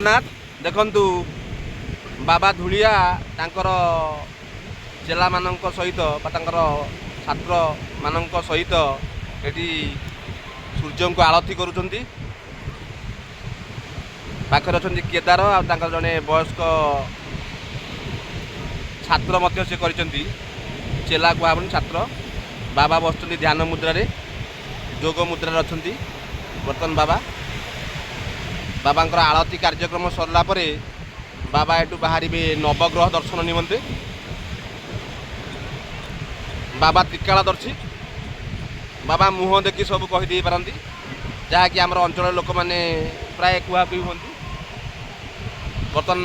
जगन्नाथ देखंतु बाबा धुलिया तांकर चेला मानक सहित छात्र मानक सहित एटी सूर्य को आरती करुचंती पाखरे अछंती केदार आ तांकर जने वयस्क छात्र मध्य से करिसंती चेला कुआबन छात्र बाबा बसुचंती ध्यान मुद्रा रे जोग मुद्रा रे अछंती बर्तन बाबा बाबांकर आरती कार्यक्रम सरला परे बाबा एटू बाहरी नवग्रह दर्शन निमंते बाबा त्रिकालदर्शी बाबा मुह देखी सब कहीदे पारती जहाँकि आम अंचल लोक मैंने प्राय कुआकुई हूँ बर्तन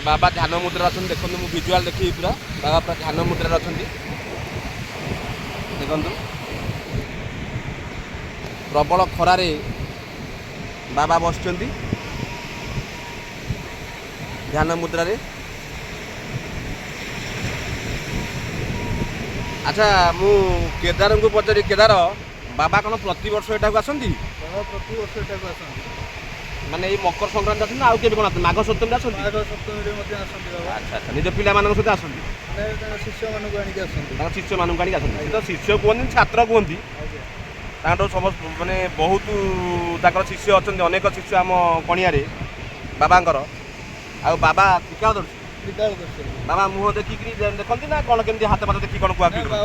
बाबा ध्यान मुद्रा अच्छा देखते मुझे विजुआल देखी पूरा बाबा पूरा ध्यान मुद्रा अच्छा देखु प्रबल खरारे बाबा बस ध्यान मुद्रा रे। अच्छा मु केदार को पचारि केदार बाबा कौन प्रति वर्ष एटा को आसंती प्रति वर्ष एटा को आसंती माने ये मकर संक्रांति आछन आउ केबे कोन माघ सप्तमी आछन माघ सप्तमी रे मध्ये आसंती बाबा। अच्छा अच्छा निज पिला मानन सहित आसंती माने शिष्य मानन को आनी के आसंती शिष्य मानन आनी आसंती तो शिष्य कोन छात्र कोनती तांडो समस्त माने बहुत ताकर शिष्य अछन अनेक शिष्य आम कणिया रे बाबांकर आ बाबा त्रिकालदर्शी बाबा मुह देखी देखती ना कौन केमती हाथ पात देखी कौन कुआ बाबा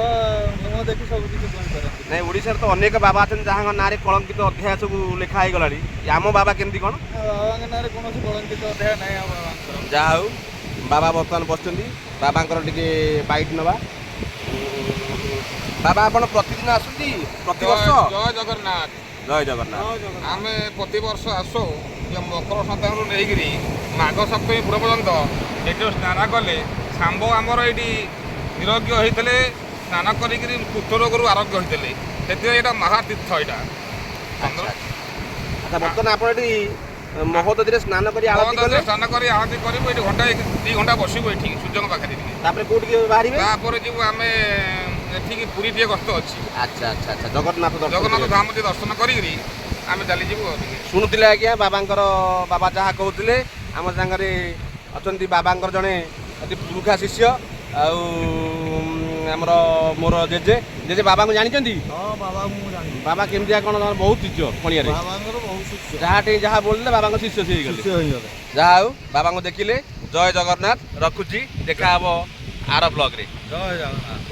मुह देखी सब किसी कहि नहीं ओडिशा तो अनेक बाबा अच्छा जहाँ ना कलंकित अध्याय सब लिखाई गलानी आम बाबा केमती कौन बाबा ना कौन कलंकित अध्याय ना बाबा जहा हूँ बाबा बर्तमान बस बाबांकर टिके बाइट नवा बाबा आपण प्रतिदिन आसती प्रति वर्ष जय जगन्नाथ जय जगन्नाथ आम प्रति वर्ष आसो मकर संक्रांति नहीं माघ सप्तमी पूर्व पर्यंत ये स्नान कले सांब आमर ये निरोग्य होते स्नान कर कुष्ठ रोग आरोग्य होते से महातीर्थ यहाँ अच्छा बर्तमान आप महोदय स्नान कर स्नान कर आरती करूँ ये घंटा 2 घंटा बसबू ये सूर्य पाखे कौटी बाहर जीव आम एठिक पुरी टे गस्त अच्छी अच्छा अच्छा अच्छा जगन्नाथ धाम दर्शन करी आम चलीजु शुणुले आज्ञा बाबांकर बाबा जहाँ कहते आम सागर अच्छा बाबांकर जड़े अति पुरुखा शिष्य आमर मोर जेजे जेजे बाबा को जानी बाबा केमती कौन बहुत शिष्य कणिया जहाँ जहाँ बोलते बाबा शिष्य से जहाँ हूँ बाबा को देखिले जय जगन्नाथ रखुची देखा हम आर ब्लॉग रे जय जगन्नाथ।